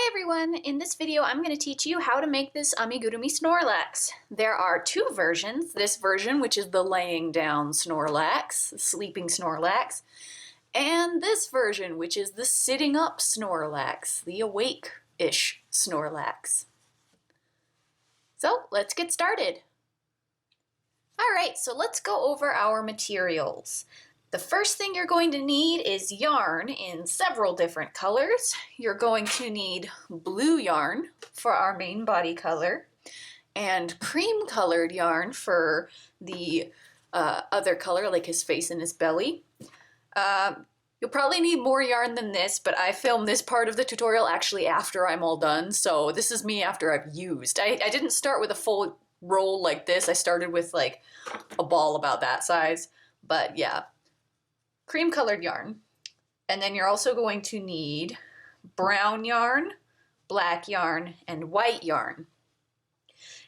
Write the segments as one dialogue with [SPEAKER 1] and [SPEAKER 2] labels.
[SPEAKER 1] Hi everyone! In this video I'm going to teach you how to make this Amigurumi Snorlax. There are two versions. This version, which is the laying down Snorlax, the sleeping Snorlax, and this version, which is the sitting up Snorlax, the awake-ish Snorlax. So let's get started. Alright, so let's go over our materials. The first thing you're going to need is yarn in several different colors. You're going to need blue yarn for our main body color and cream colored yarn for the other color, like his face and his belly. You'll probably need more yarn than this, but I filmed this part of the tutorial actually after I'm all done, so this is me after I've used. I didn't start with a full roll like this. I started with like a ball about that size, but yeah. Cream colored yarn, and then you're also going to need brown yarn, black yarn, and white yarn.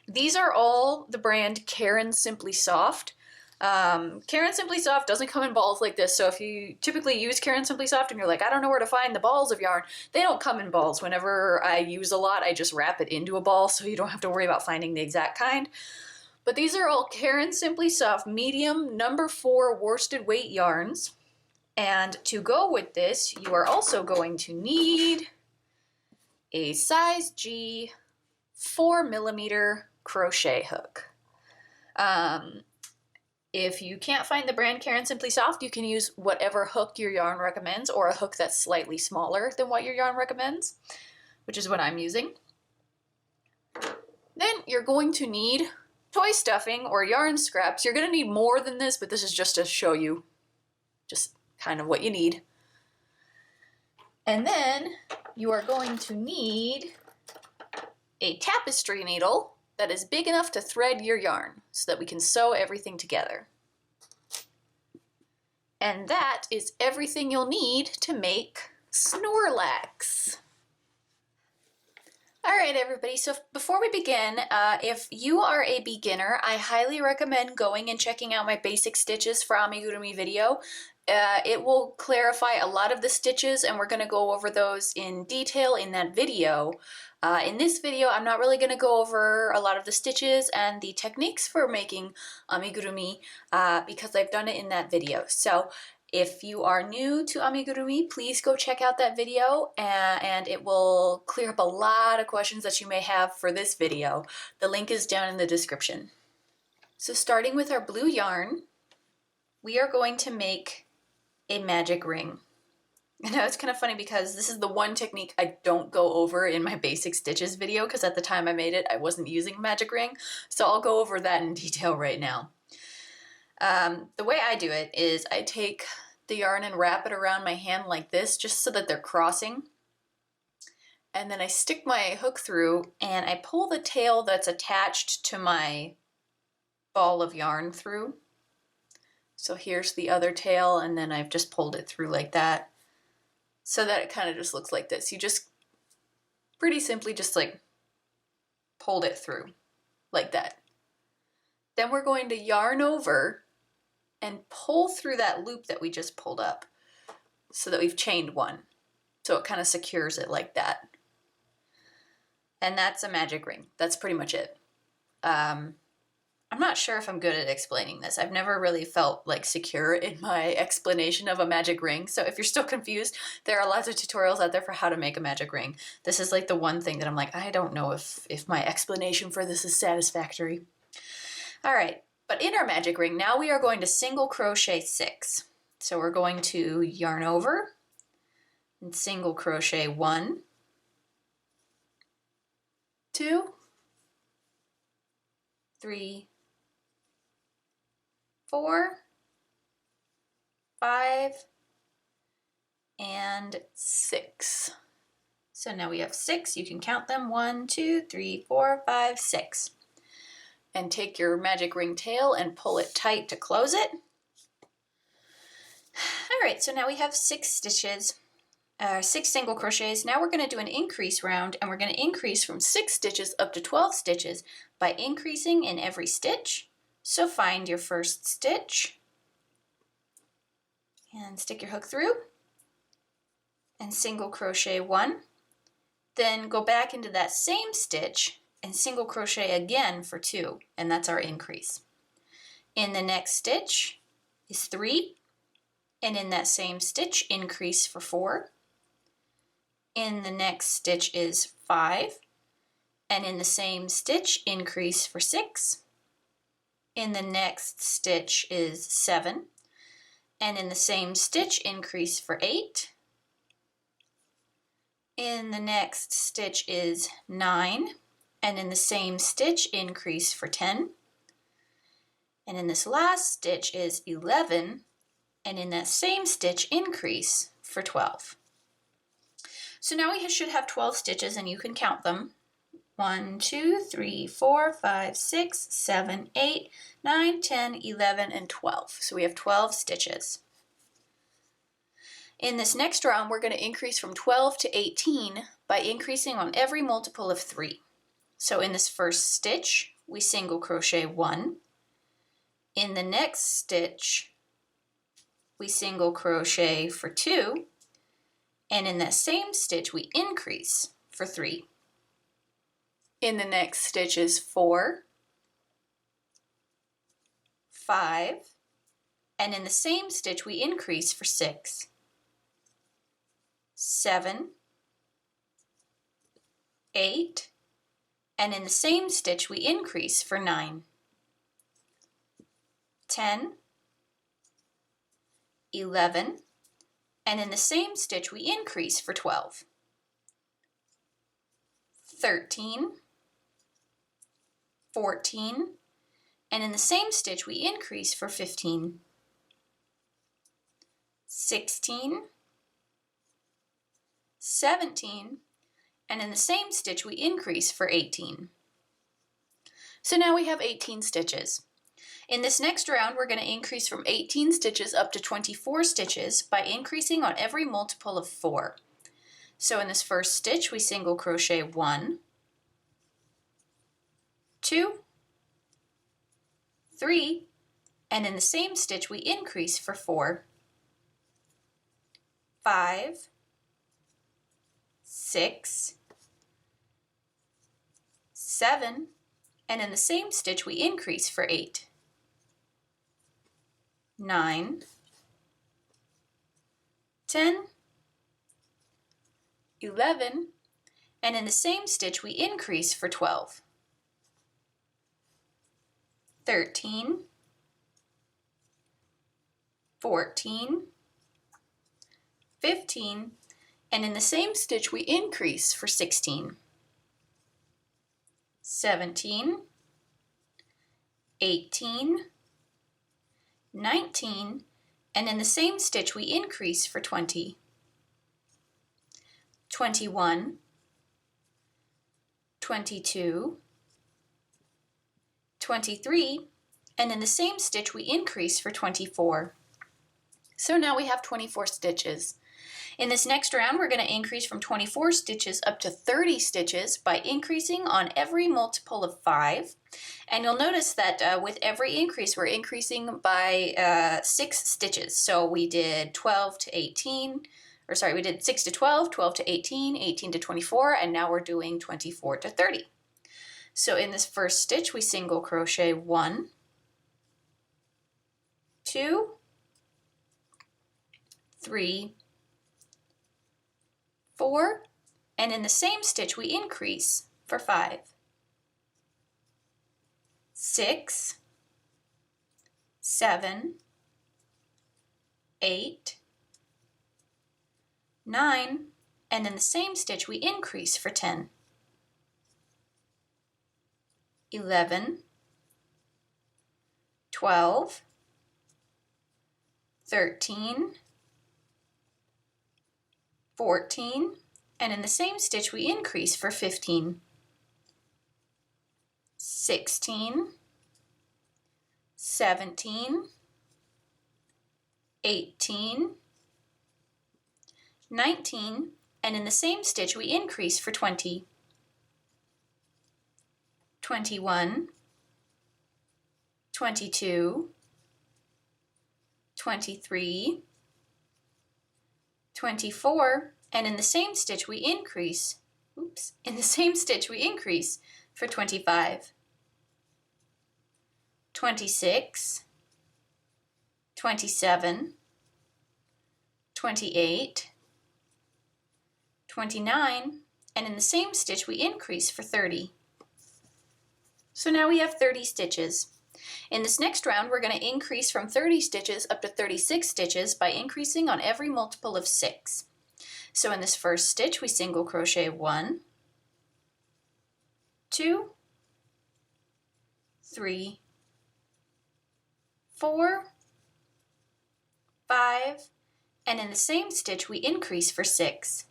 [SPEAKER 1] These are all the brand Caron Simply Soft. Caron Simply Soft doesn't come in balls like this, so if you typically use Caron Simply Soft and you're like, I don't know where to find the balls of yarn, they don't come in balls. Whenever I use a lot, I just wrap it into a ball so you don't have to worry about finding the exact kind. But these are all Caron Simply Soft medium number 4 worsted weight yarns. And to go with this, you are also going to need a size G 4mm crochet hook. If you can't find the brand Caron Simply Soft, you can use whatever hook your yarn recommends, or a hook that's slightly smaller than what your yarn recommends, which is what I'm using. Then you're going to need toy stuffing or yarn scraps. You're going to need more than this, but this is just to show you just kind of what you need. And then you are going to need a tapestry needle that is big enough to thread your yarn so that we can sew everything together. And that is everything you'll need to make Snorlax. Alright everybody, so before we begin, if you are a beginner, I highly recommend going and checking out my basic stitches for Amigurumi video. It will clarify a lot of the stitches, and we're going to go over those in detail in that video. In this video, I'm not really going to go over a lot of the stitches and the techniques for making Amigurumi because I've done it in that video. So if you are new to Amigurumi, please go check out that video, and it will clear up a lot of questions that you may have for this video. The link is down in the description. So starting with our blue yarn, we are going to make a magic ring. And now it's kind of funny because this is the one technique I don't go over in my basic stitches video, because at the time I made it I wasn't using a magic ring, so I'll go over that in detail right now. The way I do it is I take the yarn and wrap it around my hand like this, just so that they're crossing, and then I stick my hook through and I pull the tail that's attached to my ball of yarn through. So here's the other tail, and then I've just pulled it through like that, so that it kind of just looks like this. You just pretty simply just like pulled it through like that. Then we're going to yarn over and pull through that loop that we just pulled up so that we've chained one. So it kind of secures it like that. And that's a magic ring. That's pretty much it. I'm not sure if I'm good at explaining this. I've never really felt like secure in my explanation of a magic ring. So if you're still confused, there are lots of tutorials out there for how to make a magic ring. This is like the one thing that I'm like, I don't know if my explanation for this is satisfactory. All right, but in our magic ring, now we are going to single crochet 6. So we're going to yarn over and single crochet 1, 2, 3, 4, 5, and 6. So now we have 6. You can count them. 1, 2, 3, 4, 5, 6. And take your magic ring tail and pull it tight to close it. Alright, so now we have 6 stitches, 6 single crochets. Now we're going to do an increase round, and we're going to increase from 6 stitches up to 12 stitches by increasing in every stitch. So find your first stitch and stick your hook through and single crochet 1, Then go back into that same stitch and single crochet again for 2, and that's our increase. In the next stitch is 3, and in that same stitch increase for 4. In the next stitch is 5, and in the same stitch increase for 6. In the next stitch is 7, and in the same stitch increase for 8. In the next stitch is 9, and in the same stitch increase for 10. And in this last stitch is 11, and in that same stitch increase for 12. So now we should have 12 stitches, and you can count them. 1, 2, 3, 4, 5, 6, 7, 8, 9, 10, 11, and 12. So we have 12 stitches. In this next round, we're going to increase from 12 to 18 by increasing on every multiple of 3. So in this first stitch, we single crochet 1. In the next stitch, we single crochet for 2. And in that same stitch, we increase for 3. In the next stitch is 4, 5, and in the same stitch, we increase for 6. 7, 8, and in the same stitch we increase for 9. 10, 11, and in the same stitch we increase for 12. 13, 14, and in the same stitch we increase for 15. 16, 17, and in the same stitch we increase for 18. So now we have 18 stitches. In this next round, we're going to increase from 18 stitches up to 24 stitches by increasing on every multiple of 4. So in this first stitch, we single crochet 1, 2, 3, and in the same stitch we increase for 4. 5, 6, 7, and in the same stitch we increase for 8. 9, 10, 11, and in the same stitch we increase for 12. 13, 14, 15, and in the same stitch we increase for 16. 17, 18, 19, and in the same stitch we increase for 20. 21, 22, 23, and in the same stitch we increase for 24. So now we have 24 stitches. In this next round, we're going to increase from 24 stitches up to 30 stitches by increasing on every multiple of 5. And you'll notice that with every increase, we're increasing by 6 stitches. So we did 12 to 18, or sorry, we did 6 to 12, 12 to 18, 18 to 24, and now we're doing 24 to 30. So in this first stitch, we single crochet 1, 2, 3, 4, and in the same stitch we increase for 5. 6, 7, 8, 9, and in the same stitch we increase for 10. 11, 12, 13, 14, and in the same stitch we increase for 15. 16, 17, 18, 19, and in the same stitch we increase for 20. 21, 22, 23, 24, and in the same stitch we increase In the same stitch we increase for 25, 26, 27, 28, 29, and in the same stitch we increase for 30. So now we have 30 stitches. In this next round we're going to increase from 30 stitches up to 36 stitches by increasing on every multiple of 6. So in this first stitch we single crochet 1, 2, 3, 4, 5, and in the same stitch we increase for 6,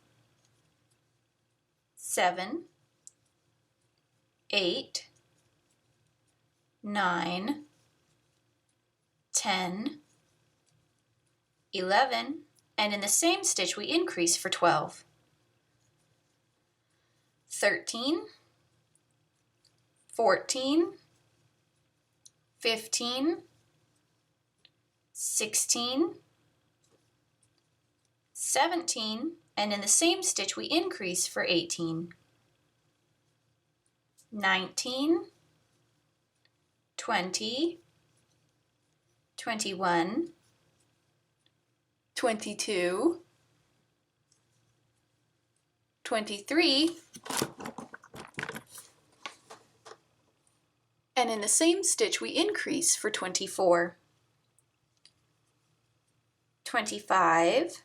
[SPEAKER 1] 7, 8, 9, 10, 11, and in the same stitch we increase for 12, 13, 14, 15, 16, 17, and in the same stitch we increase for 18, 19, 20, 21, 22, 23, and in the same stitch we increase for 24, 25,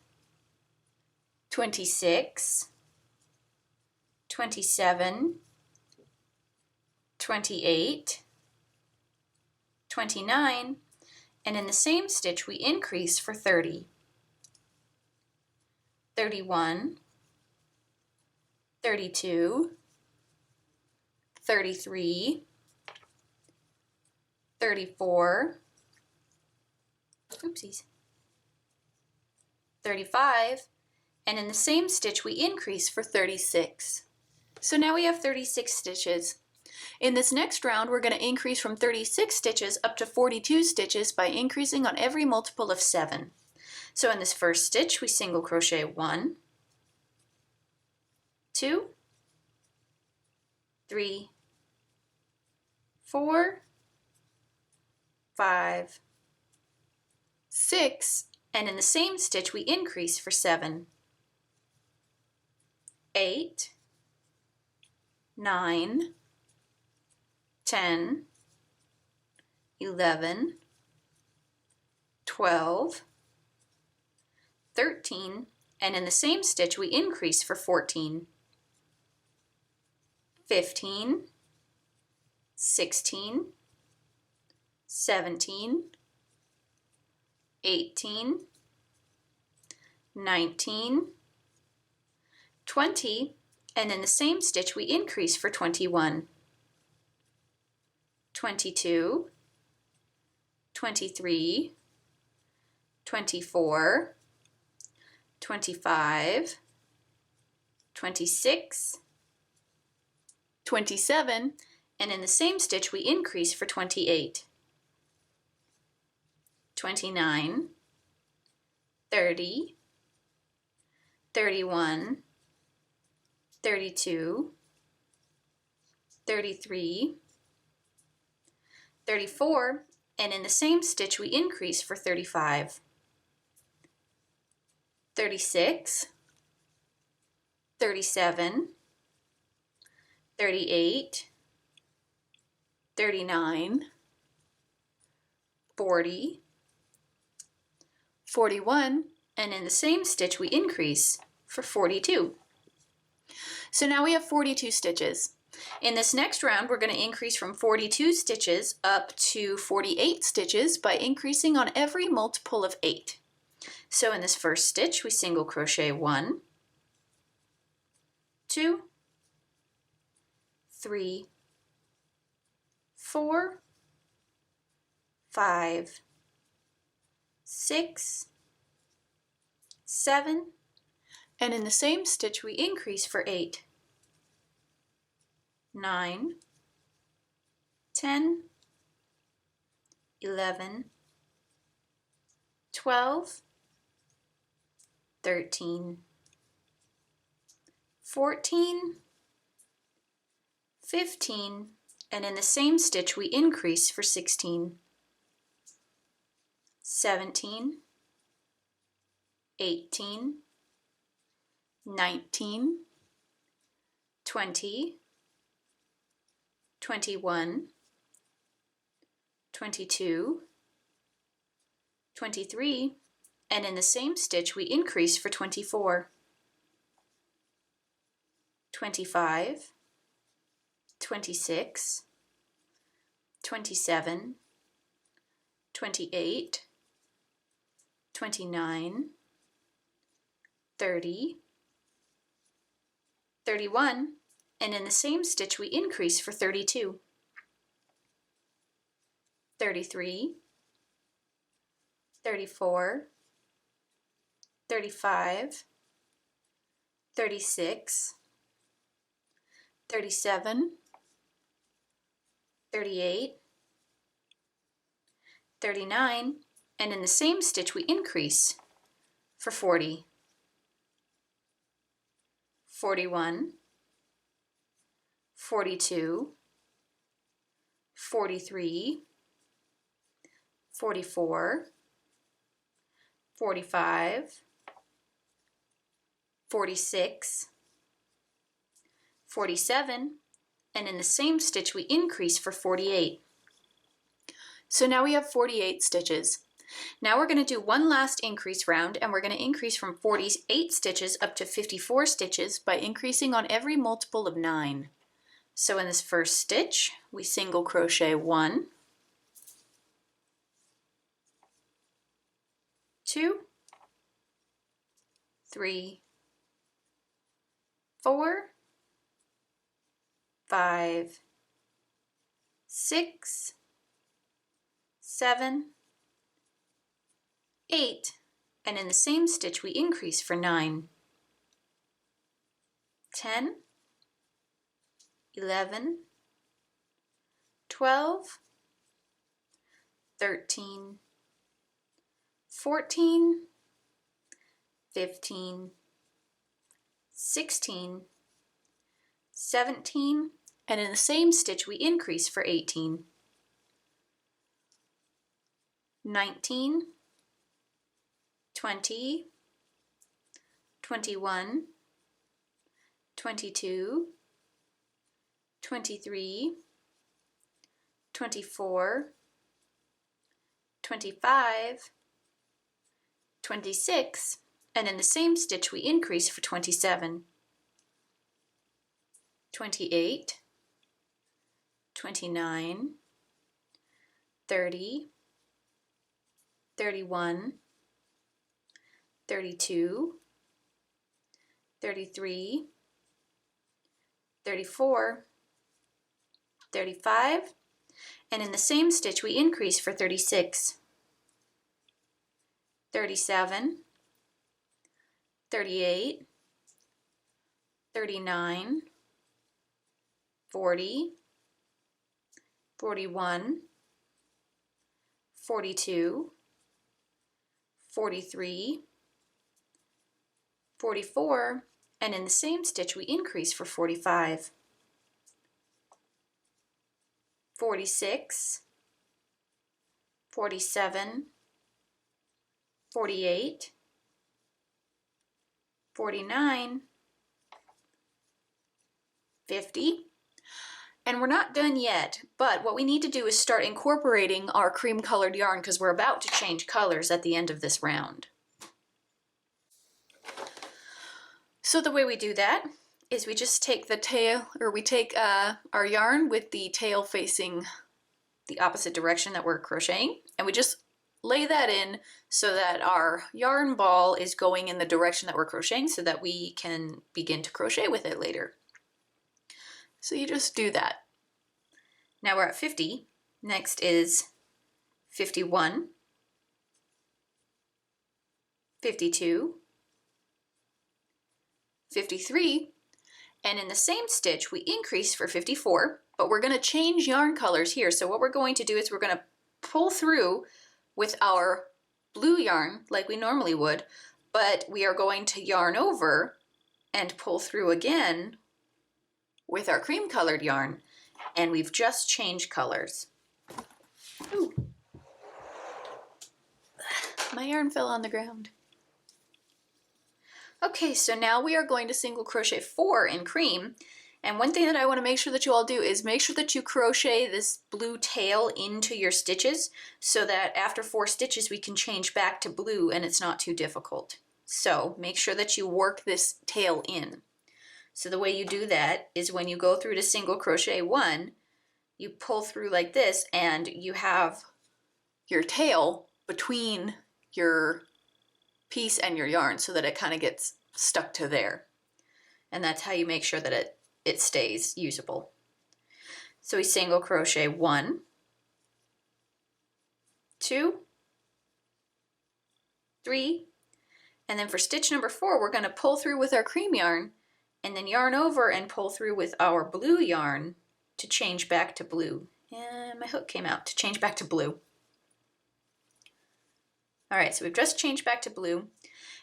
[SPEAKER 1] 26, 27, 28, 29, and in the same stitch we increase for 30, 31, 32, 33, 34, 35, and in the same stitch we increase for 36. So now we have 36 stitches. In this next round we're going to increase from 36 stitches up to 42 stitches by increasing on every multiple of 7. So in this first stitch we single crochet 1, 2, 3, 4, 5, 6, and in the same stitch we increase for 7, 8, 9, 10, 11, 12, 13, and in the same stitch we increase for 14, 15, 16, 17, 18, 19, 20, and in the same stitch we increase for 21, 22, 23, 24, 25, 26, 27, and in the same stitch we increase for 28, 29, 30, 31, 32, 33, 34, and in the same stitch we increase for 35, 36, 37, 38, 39, 40, 41, and in the same stitch we increase for 42. So now we have 42 stitches. In this next round we're going to increase from 42 stitches up to 48 stitches by increasing on every multiple of 8. So in this first stitch we single crochet 1, 2, 3, 4, 5, 6, 7, and in the same stitch we increase for 8, 9, 10, 11, 12, 13, 14, 15, and in the same stitch we increase for 16, 17, 18, 19, 20, 21, 22, 23, and in the same stitch we increase for 24, 25, 26, 27, 28, 29, 30, 31, and in the same stitch we increase for 32, 33, 34, 35, 36, 37, 38, 39, and in the same stitch we increase for 40, 41, 42, 43, 44, 45, 46, 47, and in the same stitch we increase for 48. So now we have 48 stitches. Now we're going to do one last increase round, and we're going to increase from 48 stitches up to 54 stitches by increasing on every multiple of 9. So in this first stitch, we single crochet 1, 2, 3, 4, 5, 6, 7, 8, and in the same stitch we increase for 9, 10, 11, 12, 13, 14, 15, 16, 17, and in the same stitch we increase for 18, 19, 20, 21, 22, 23, 24, 25, 26, and in the same stitch we increase for 27, 28, 29, 30, 31, 32, 33, 34, 35, and in the same stitch we increase for 36, 37, 38, 39, 40, 41, 42, 43, 44, and in the same stitch we increase for 45, 46, 47, 48, 49, 50, and we're not done yet, but what we need to do is start incorporating our cream colored yarn because we're about to change colors at the end of this round. So the way we do that is we just take the tail, or we take our yarn with the tail facing the opposite direction that we're crocheting, and we just lay that in so that our yarn ball is going in the direction that we're crocheting so that we can begin to crochet with it later. So you just do that. Now we're at 50. Next is 51, 52, 53, and in the same stitch we increase for 54, but we're going to change yarn colors here. So what we're going to do is we're going to pull through with our blue yarn like we normally would, but we are going to yarn over and pull through again with our cream colored yarn, and we've just changed colors. Ooh. My yarn fell on the ground. Okay, so now we are going to single crochet 4 in cream. And one thing that I want to make sure that you all do is make sure that you crochet this blue tail into your stitches so that after 4 stitches we can change back to blue and it's not too difficult. So make sure that you work this tail in. So the way you do that is when you go through to single crochet 1, you pull through like this and you have your tail between your piece and your yarn so that it kind of gets stuck to there. And that's how you make sure that it stays usable. So we single crochet 1, 2, 3, and then for stitch number 4 we're going to pull through with our cream yarn and then yarn over and pull through with our blue yarn to change back to blue. And my hook came out to change back to blue. Alright, so we've just changed back to blue.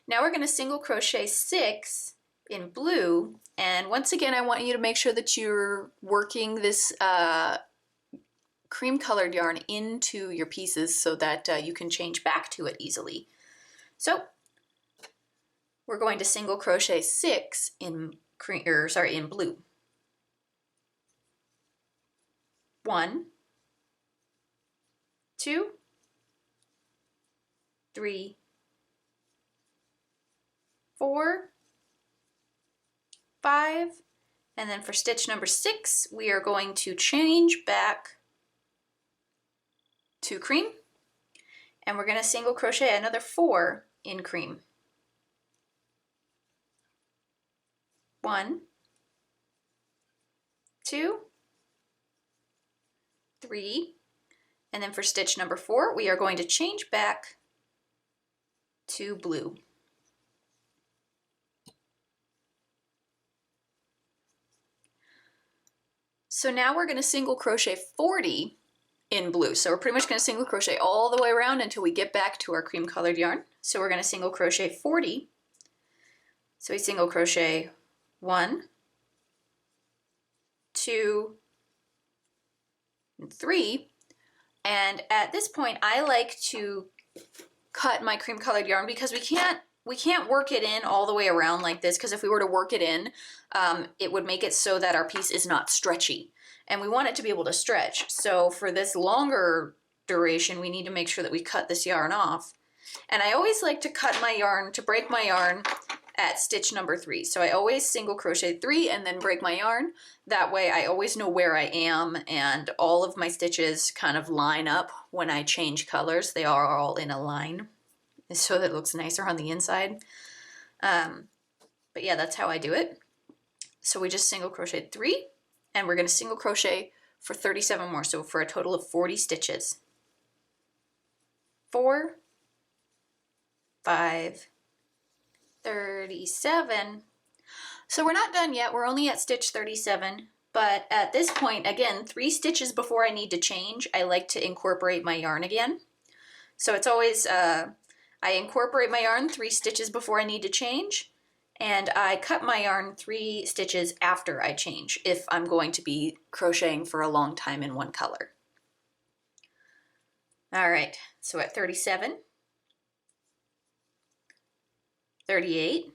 [SPEAKER 1] Now we're going to single crochet 6 in blue, and once again I want you to make sure that you're working this cream colored yarn into your pieces so that you can change back to it easily. So we're going to single crochet 6 in in blue. 1, 2, 3, 4, 5, and then for stitch number 6 we are going to change back to cream, and we're going to single crochet another 4 in cream. 1, 2, 3, and then for stitch number 4 we are going to change back to blue. So now we're going to single crochet 40 in blue. So we're pretty much going to single crochet all the way around until we get back to our cream colored yarn. So we're going to single crochet 40. So we single crochet 1, 2, and 3. And at this point I like to cut my cream colored yarn because we can't work it in all the way around like this, because if we were to work it in, it would make it so that our piece is not stretchy. And we want it to be able to stretch. So for this longer duration, we need to make sure that we cut this yarn off. And I always like to cut my yarn, to break my yarn at stitch number 3. So I always single crochet 3 and then break my yarn. That way I always know where I am and all of my stitches kind of line up when I change colors. They are all in a line so that it looks nicer on the inside. But yeah, that's how I do it. So we just single crochet 3 and we're going to single crochet for 37 more, so for a total of 40 stitches. 4, 5, 37. So we're not done yet, we're only at stitch 37, but at this point, again, 3 stitches before I need to change, I like to incorporate my yarn again. So it's always, I incorporate my yarn 3 stitches before I need to change, and I cut my yarn 3 stitches after I change if I'm going to be crocheting for a long time in one color. Alright, so at 37, 38,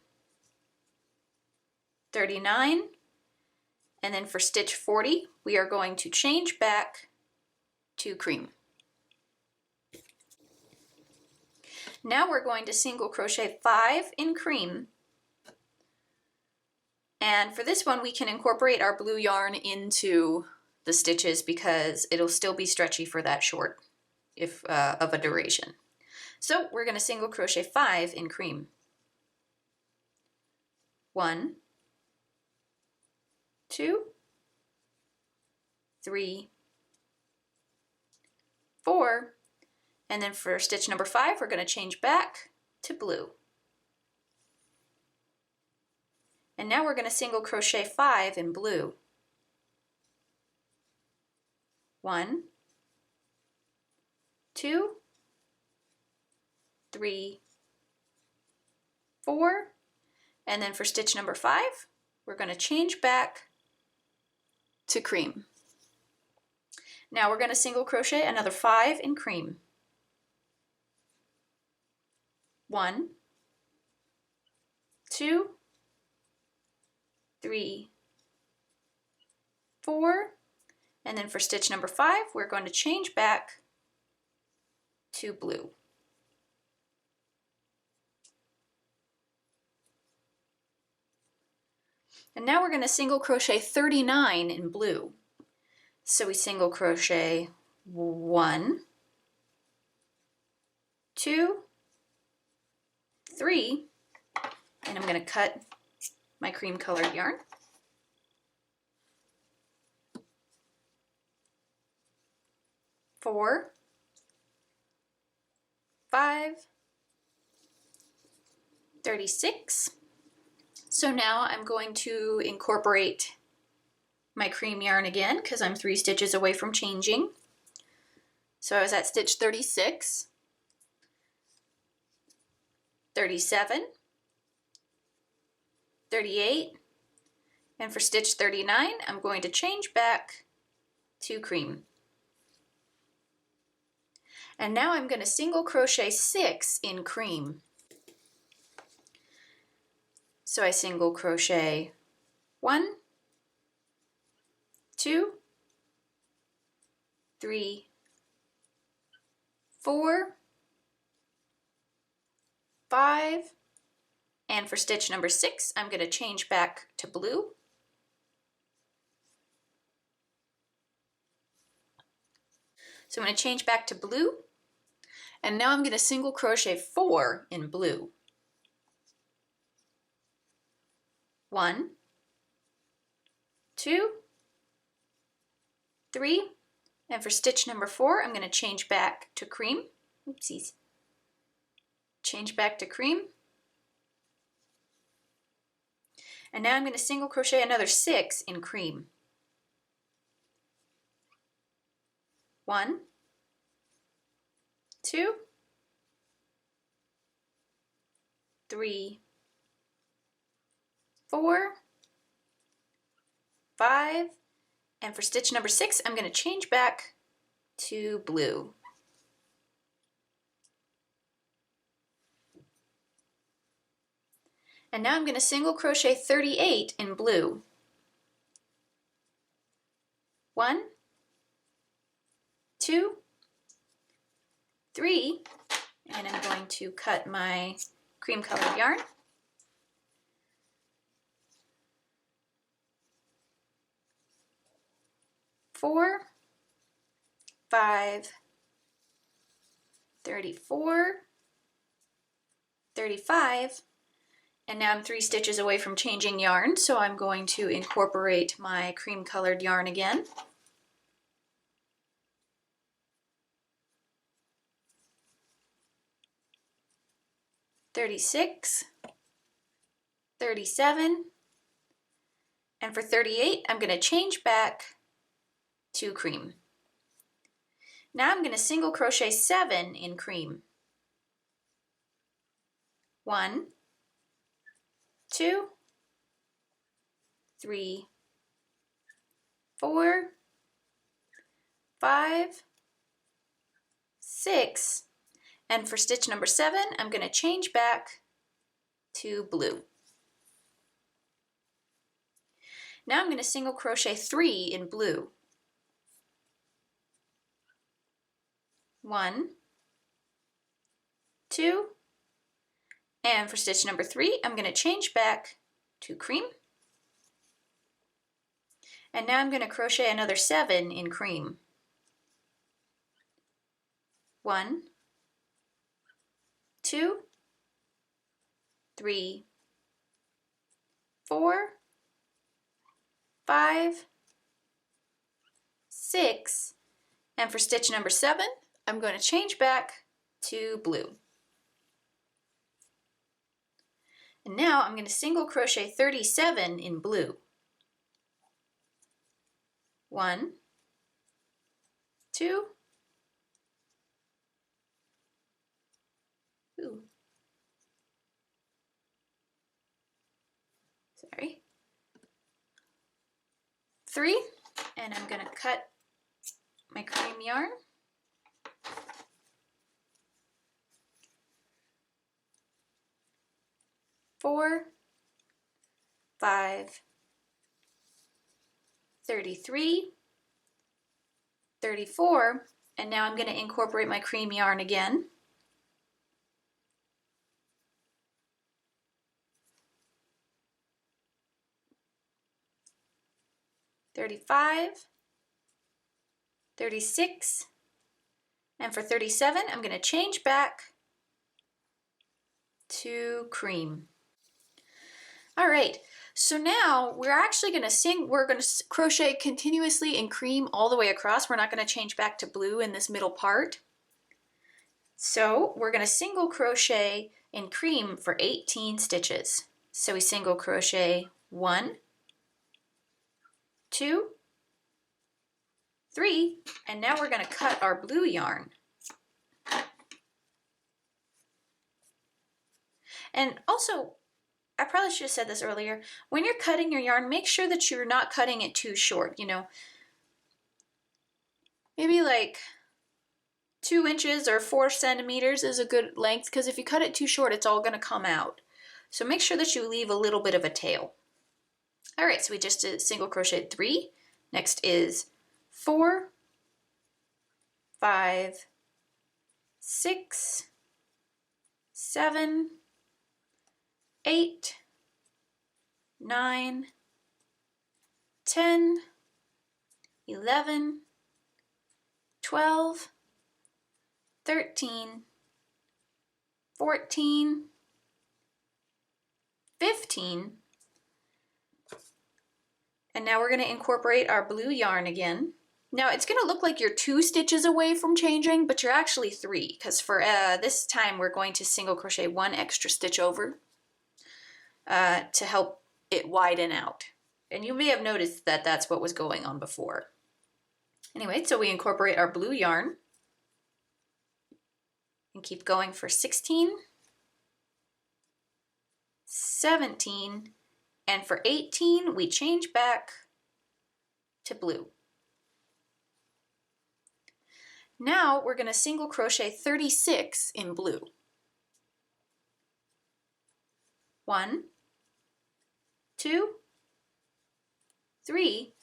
[SPEAKER 1] 39, and then for stitch 40 we are going to change back to cream. Now we're going to single crochet 5 in cream, and for this one we can incorporate our blue yarn into the stitches because it'll still be stretchy for that short of a duration. So we're going to single crochet 5 in cream. 1, 2, 3, 4, and then for stitch number 5 we're going to change back to blue. And now we're going to single crochet 5 in blue. 1, 2, 3, 4, and then for stitch number 5 we're going to change back to cream. Now we're going to single crochet another 5 in cream. 1, 2, 3, 4, and then for stitch number 5 we're going to change back to blue. And now we're going to single crochet 39 in blue. So we single crochet 1, 2, 3, and I'm going to cut my cream colored yarn. 4, 5, 36. So now I'm going to incorporate my cream yarn again because I'm 3 stitches away from changing. So I was at stitch 36, 37, 38, and for stitch 39 I'm going to change back to cream. And now I'm going to single crochet 6 in cream. So I single crochet 1, 2, 3, 4, 5, and for stitch number 6 I'm going to change back to blue. So I'm going to change back to blue, and now I'm going to single crochet 4 in blue. 1, 2, 3, and for stitch number 4 I'm going to change back to cream. Oopsies. Change back to cream. And now I'm going to single crochet another 6 in cream. 1, 2, 3, 4, 5, and for stitch number 6 I'm going to change back to blue. And now I'm going to single crochet 38 in blue. 1, 2, 3, and I'm going to cut my cream colored yarn. 4, 5, 34, 35, and now I'm 3 stitches away from changing yarn, so I'm going to incorporate my cream colored yarn again. 36, 37, and for 38 I'm going to change back to cream. Now I'm going to single crochet 7 in cream. 1, 2, 3, 4, 5, 6, and for stitch number 7 I'm going to change back to blue. Now I'm going to single crochet 3 in blue. 1, 2, and for stitch number 3 I'm going to change back to cream. And now I'm going to crochet another 7 in cream. 1, 2, 3, 4, 5, 6, and for stitch number 7 I'm going to change back to blue. And now I'm going to single crochet 37 in blue. 1, 2, sorry, 3, And I'm going to cut my cream yarn. Four, 5, 33, 34, and now I'm going to incorporate my cream yarn again. 35, 36, and for 37 I'm going to change back to cream. All right, so now we're actually going to crochet continuously in cream all the way across. We're not going to change back to blue in this middle part. So we're going to single crochet in cream for 18 stitches. So we single crochet 1, 2, 3, and now we're going to cut our blue yarn. And also, I probably should have said this earlier, when you're cutting your yarn, make sure that you're not cutting it too short, you know. Maybe like 2 inches or 4 centimeters is a good length, because if you cut it too short, it's all going to come out. So make sure that you leave a little bit of a tail. All right, so we just did single crochet 3. Next is 4, 5, 6, 7, 8, 9, 10, 11, 12, 13, 14, 15, and now we're going to incorporate our blue yarn again. Now it's going to look like you're 2 stitches away from changing, but you're actually 3, because for this time we're going to single crochet 1 extra stitch over to help it widen out. And you may have noticed that that's what was going on before. Anyway, so we incorporate our blue yarn and keep going for 16, 17, and for 18 we change back to blue. Now we're going to single crochet 36 in blue. 1, 2, 3.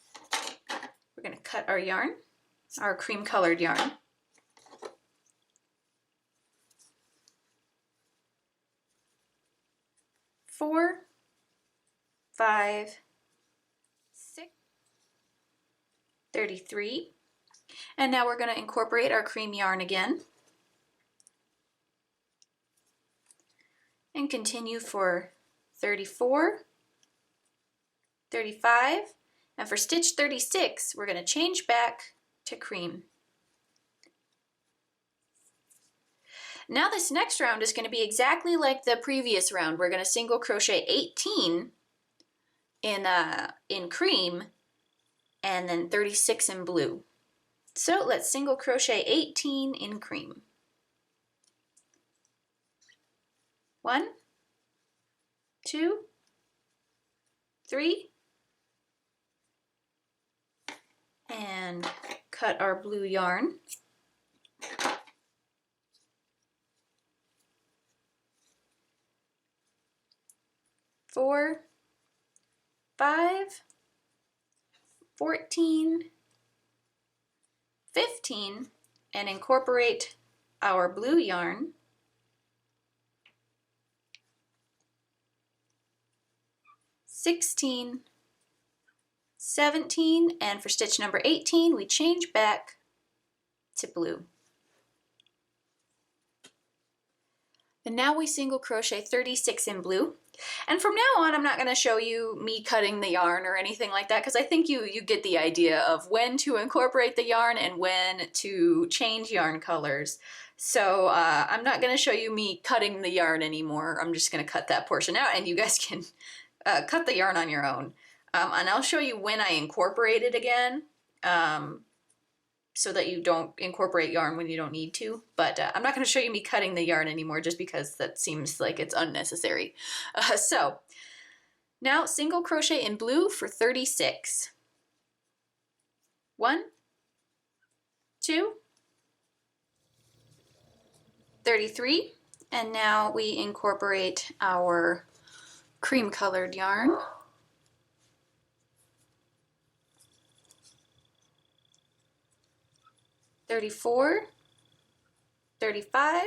[SPEAKER 1] We're going to cut our yarn, our cream colored yarn. 4, 5, 6, 33. And now we're going to incorporate our cream yarn again. And continue for 34, 35, and for stitch 36, we're going to change back to cream. Now this next round is going to be exactly like the previous round. We're going to single crochet 18 in cream and then 36 in blue. So let's single crochet 18 in cream. 1, 2, 3, and cut our blue yarn. 4, 5, 14, 15, and incorporate our blue yarn. 16, 17, and for stitch number 18, we change back to blue. And now we single crochet 36 in blue. And from now on, I'm not going to show you me cutting the yarn or anything like that, because I think you get the idea of when to incorporate the yarn and when to change yarn colors. So I'm not going to show you me cutting the yarn anymore. I'm just going to cut that portion out, and you guys can cut the yarn on your own. And I'll show you when I incorporate it again, so that you don't incorporate yarn when you don't need to. But I'm not going to show you me cutting the yarn anymore, just because that seems like it's unnecessary. So now single crochet in blue for 36. 1, 2, 33, and now we incorporate our cream colored yarn. 34, 35,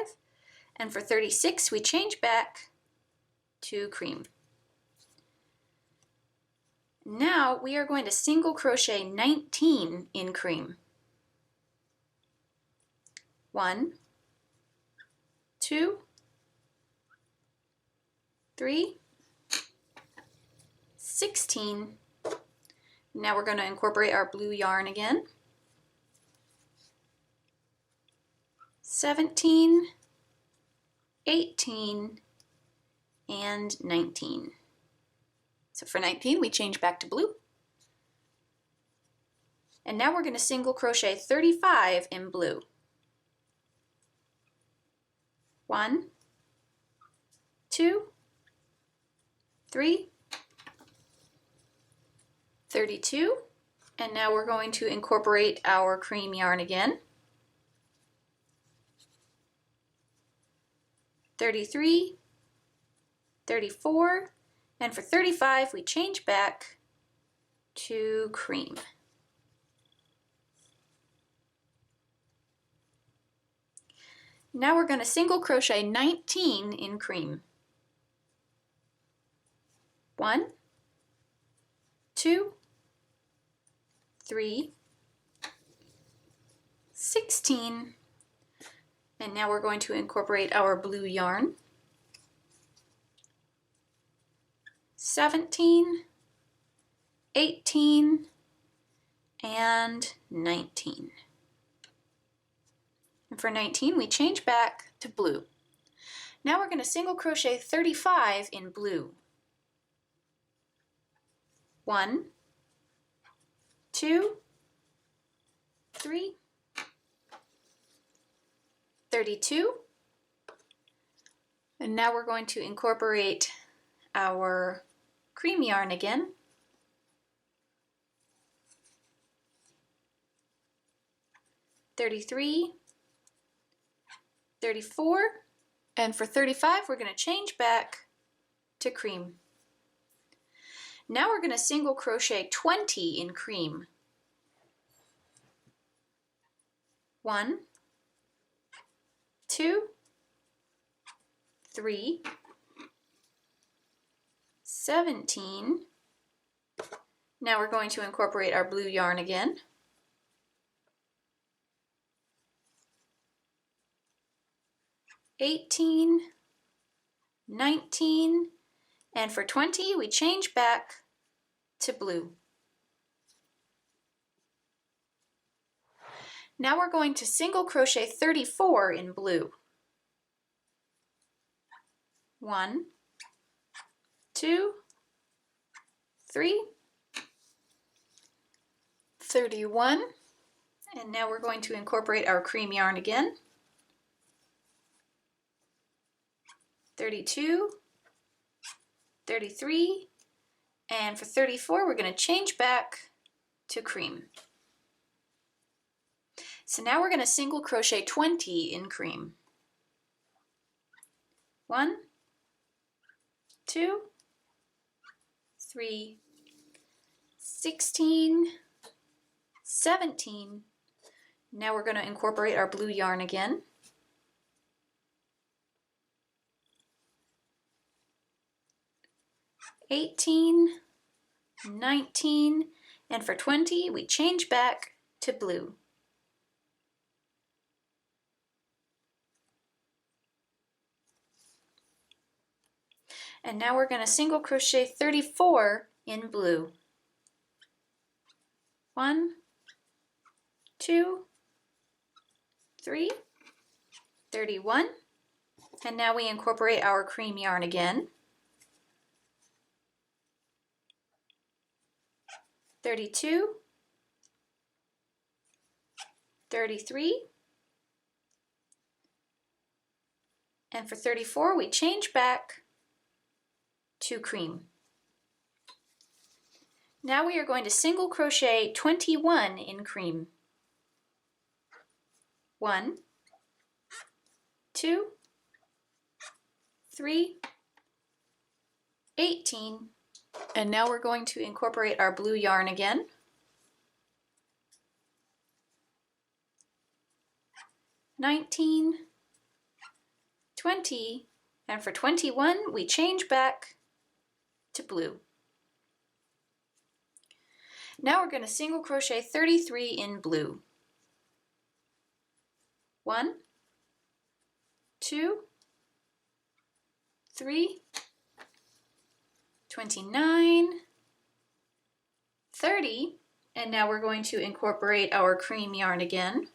[SPEAKER 1] and for 36 we change back to cream. Now we are going to single crochet 19 in cream. 1, 2, 3, 16. Now we're going to incorporate our blue yarn again. 17, 18, and 19. So for 19 we change back to blue. And now we're going to single crochet 35 in blue. 1, 2, 3, 32, and now we're going to incorporate our cream yarn again. 33, 34, and for 35 we change back to cream. Now we're going to single crochet 19 in cream. 1, 2, 3, 16, and now we're going to incorporate our blue yarn. 17, 18, and 19. And for 19 we change back to blue. Now we're going to single crochet 35 in blue. 1, 2, 3, 32, and now we're going to incorporate our cream yarn again. 33, 34, and for 35 we're going to change back to cream. Now we're going to single crochet 20 in cream. 1, 2, 3, 17. Now we're going to incorporate our blue yarn again. 18, 19, and for 20 we change back to blue. Now we're going to single crochet 34 in blue. 1, 2, 3, 31, and now we're going to incorporate our cream yarn again. 32, 33, and for 34 we're going to change back to cream. So now we're going to single crochet 20 in cream. 1, 2, 3, 16, 17. Now we're going to incorporate our blue yarn again. 18, 19, and for 20 we change back to blue. And now we're going to single crochet 34 in blue. 1, 2, 3, 31, and now we incorporate our cream yarn again. 32, 33, and for 34 we change back to cream. Now we are going to single crochet 21 in cream. 1, 2, 3, 18. And now we're going to incorporate our blue yarn again. 19, 20, and for 21 we change back to blue. Now we're going to single crochet 33 in blue. 1, 2, 3, 29, 30, and now we're going to incorporate our cream yarn again.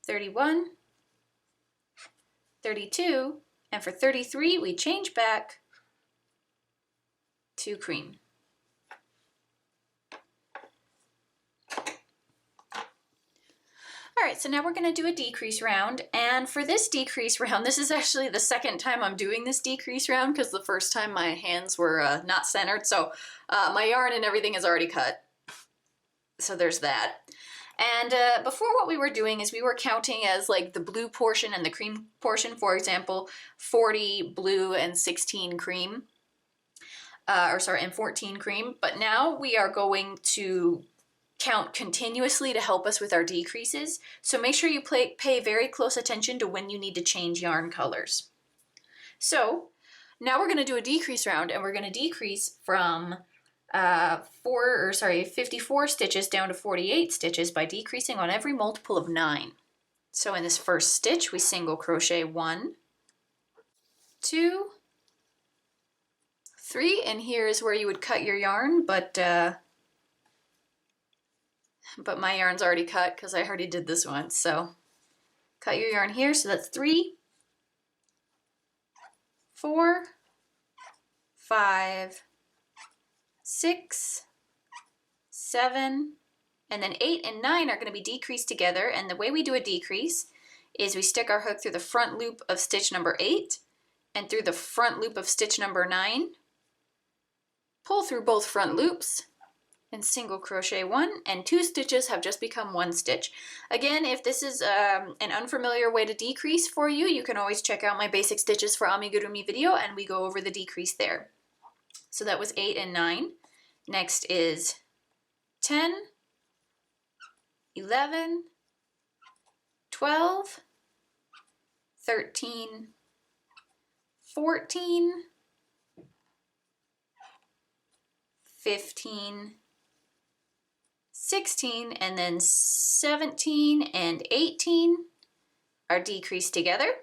[SPEAKER 1] 31, 32, and for 33 we change back to cream. Alright, so now we're going to do a decrease round, and for this decrease round, this is actually the second time I'm doing this decrease round because the first time my hands were not centered, so my yarn and everything is already cut. So there's that. And before, what we were doing is we were counting as like the blue portion and the cream portion, for example, 40 blue and 16 cream, and 14 cream, but now we are going to count continuously to help us with our decreases. So make sure you pay very close attention to when you need to change yarn colors. So now we're going to do a decrease round, and we're going to decrease from 54 stitches down to 48 stitches by decreasing on every multiple of 9. So in this first stitch we single crochet 1, 2, 3, and here is where you would cut your yarn, but my yarn's already cut because I already did this one. So cut your yarn here, so that's 3, 4, 5, 6, 7, and then 8 and 9 are going to be decreased together, and the way we do a decrease is we stick our hook through the front loop of stitch number 8 and through the front loop of stitch number 9, pull through both front loops, and single crochet 1, and 2 stitches have just become 1 stitch. Again, if this is an unfamiliar way to decrease for you, you can always check out my basic stitches for Amigurumi video and we go over the decrease there. So that was 8 and 9. Next is 10, 11, 12, 13, 14, 15, 16, and then 17 and 18 are decreased together.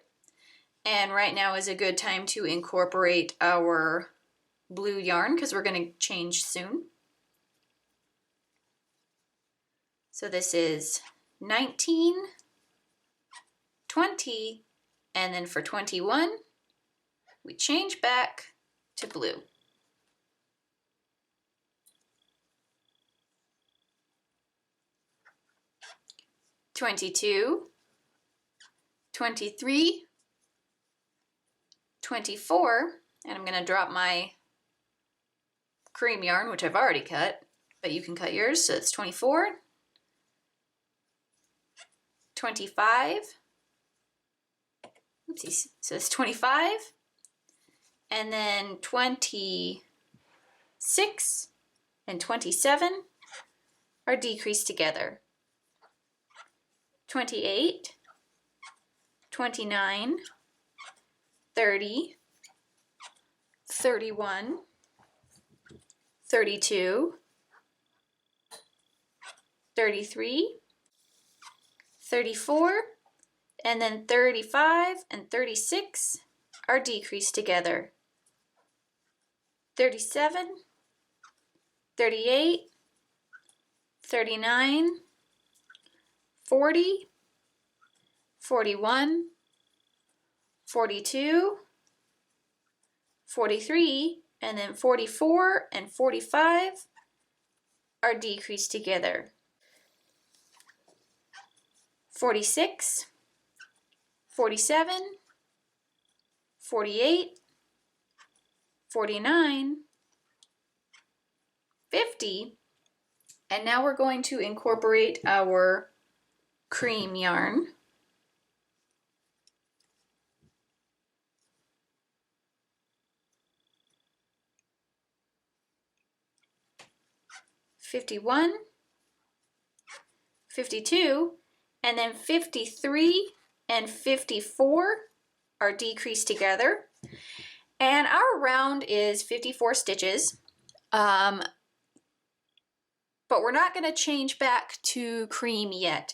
[SPEAKER 1] And right now is a good time to incorporate our blue yarn because we're going to change soon. So this is 19, 20, and then for 21 we change back to blue. "22, 23, 24, and I'm going to drop my cream yarn, which I've already cut, but you can cut yours, so it's 24, 25, oopsies, so it's 25, and then 26 and 27 are decreased together. 28, 29, 30, 31, 32, 33, 34, and then 35 and 36 are decreased together. 37, 38, 39, 40, 41, 42, 43, and then 44 and 45 are decreased together. 46, 47, 48, 49, 50, and now we're going to incorporate our cream yarn. $51, $52, and then 53 and 54 are decreased together. And our round is 54 stitches, but we're not going to change back to cream yet.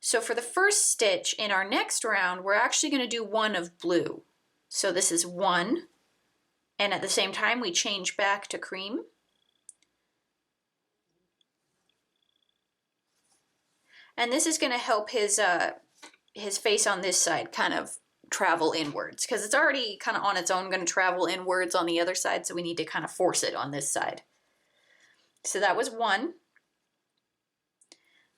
[SPEAKER 1] So for the first stitch in our next round, we're actually going to do one of blue. So this is one, and at the same time we change back to cream. And this is going to help his face on this side kind of travel inwards, because it's already kind of on its own going to travel inwards on the other side, so we need to kind of force it on this side. So that was one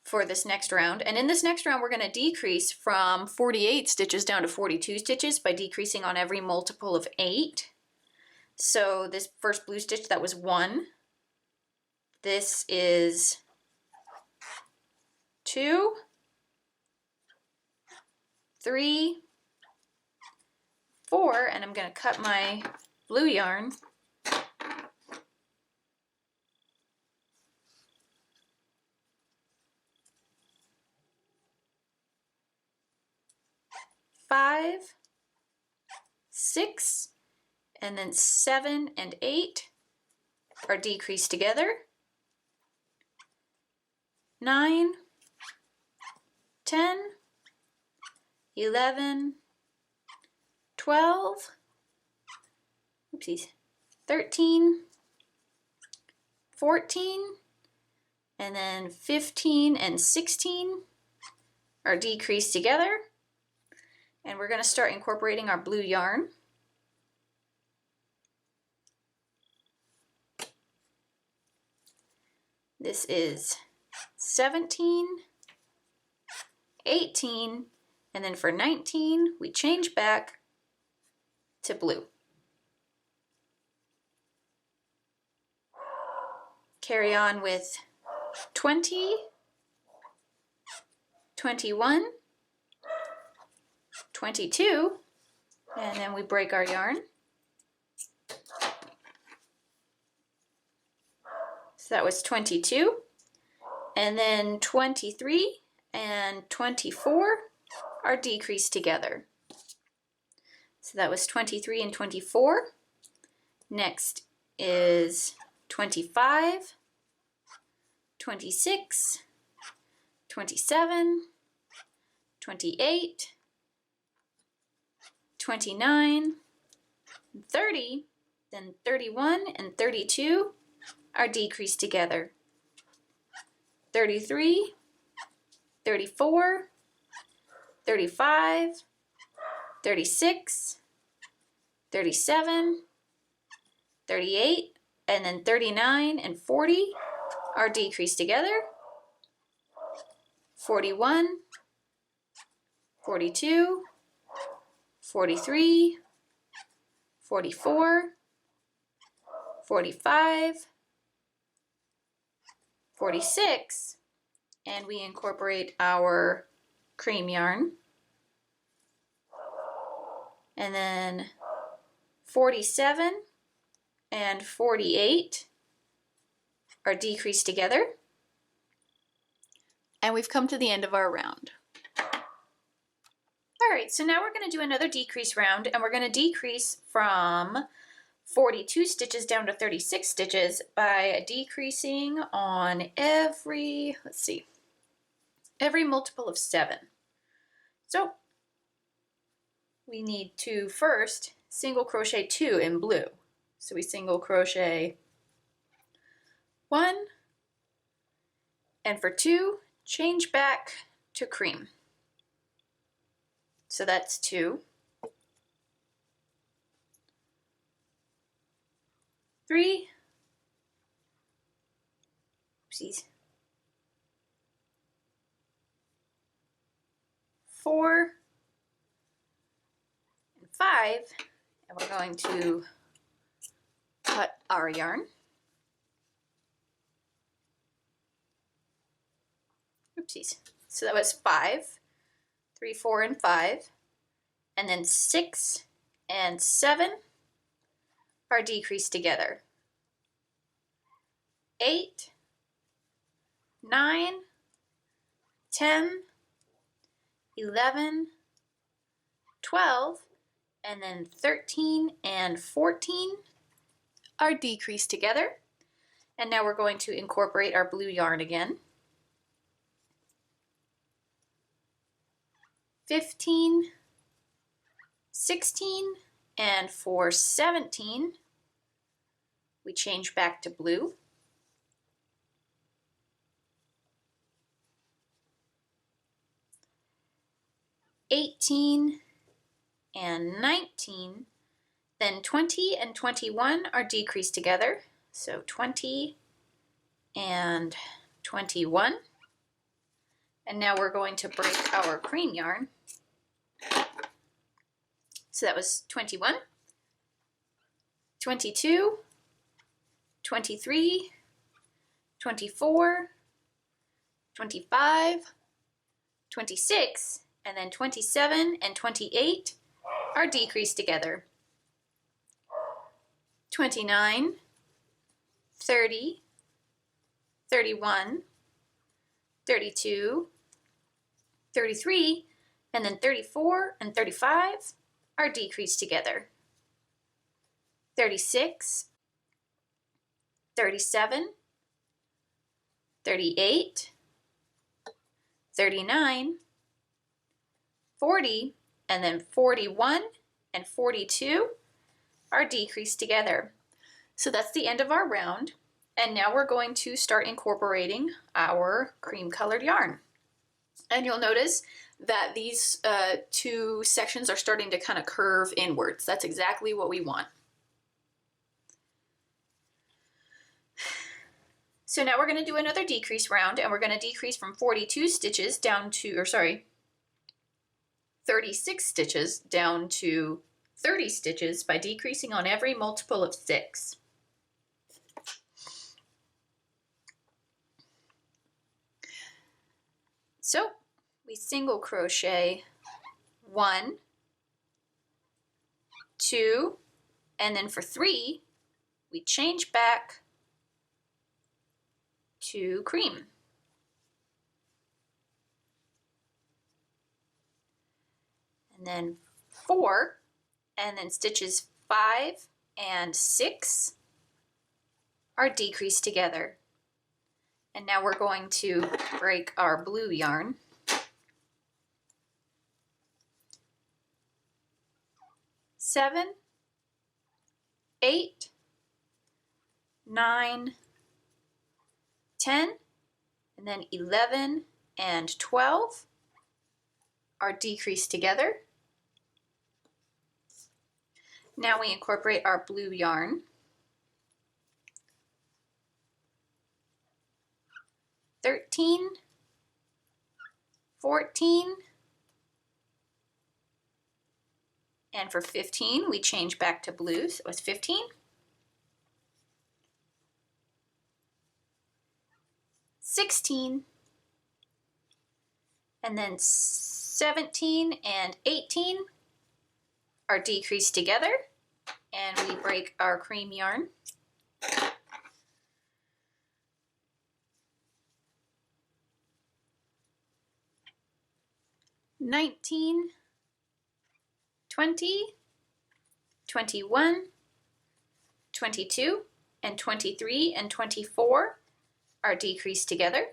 [SPEAKER 1] for this next round. And in this next round, we're going to decrease from 48 stitches down to 42 stitches by decreasing on every multiple of 8. So this first blue stitch, that was 1. This is 2, 3, 4, and I'm going to cut my blue yarn. 5, 6, and then 7 and 8 are decreased together. 9, 10, 11, 12, oopsies, 13, 14, and then 15 and 16 are decreased together. And we're going to start incorporating our blue yarn. This is 17, 18, and then for 19, we change back to blue. Carry on with 20, 21, 22, and then we break our yarn. So that was 22, and then 23 and 24 are decreased together. So that was 23 and 24. Next is 25, 26, 27, 28, 29, 30, then 31 and 32 are decreased together. 33, 34, 35, 36, 37, 38, and then 39 and 40 are decreased together. 41, 42, 43, 44, 45, 46, and we incorporate our cream yarn. And then 47 and 48 are decreased together. And we've come to the end of our round. Alright, so now we're going to do another decrease round, and we're going to decrease from 42 stitches down to 36 stitches by decreasing on every, every multiple of 7. So we need to first single crochet 2 in blue. So we single crochet 1, and for 2, change back to cream. So that's 2, 3, oopsies, 4, and 5, and we're going to cut our yarn. Oopsies. So that was 5, 3, 4, and 5, and then 6 and 7 are decreased together. 8, 9, 10, 11, 12, and then 13 and 14 are decreased together. And now we're going to incorporate our blue yarn again. 15, 16, and for 17, we change back to blue. 18 and 19, then 20 and 21 are decreased together. So 20 and 21. And now we're going to break our cream yarn. So that was 21, 22, 23, 24, 25, 26, and then 27 and 28 are decreased together. 29, 30, 31, 32, 33, and then 34 and 35 are decreased together. 36, 37, 38, 39, 40, and then 41 and 42 are decreased together. So that's the end of our round. And now we're going to start incorporating our cream colored yarn. And you'll notice that these two sections are starting to kind of curve inwards. That's exactly what we want. So now we're going to do another decrease round, and we're going to decrease from 42 stitches down to, 36 stitches down to 30 stitches by decreasing on every multiple of 6. So we single crochet 1, 2, and then for 3 we change back to cream. And then 4, and then stitches 5 and 6 are decreased together. And now we're going to break our blue yarn. 7, 8, 9, 10, and then 11 and 12 are decreased together. Now we incorporate our blue yarn. 13, 14, and for 15 we change back to blue, so it was 15. 16, and then 17 and 18 are decreased together, and we break our cream yarn. 19, 20, 21, 22, and 23 and 24 are decreased together.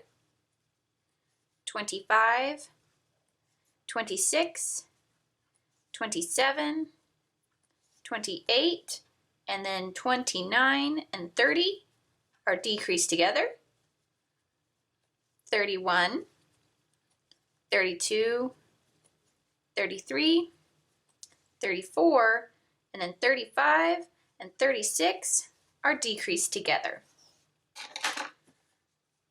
[SPEAKER 1] 25, 26, 27, 28, and then 29 and 30 are decreased together. 31, 32, 33, 34, and then 35 and 36 are decreased together.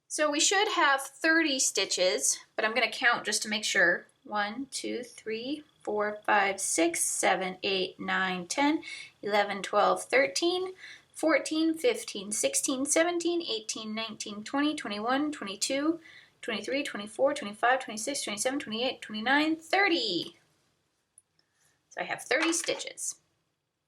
[SPEAKER 1] So we should have 30 stitches, but I'm going to count just to make sure. 1, 2, 3, 4, 5, 6, 7, 8, 9, 10, 11, 12, 13, 14, 15, 16, 17, 18, 19, 20, 21, 22, 23, 24, 25, 26, 27, 28, 29, 30. So I have 30 stitches.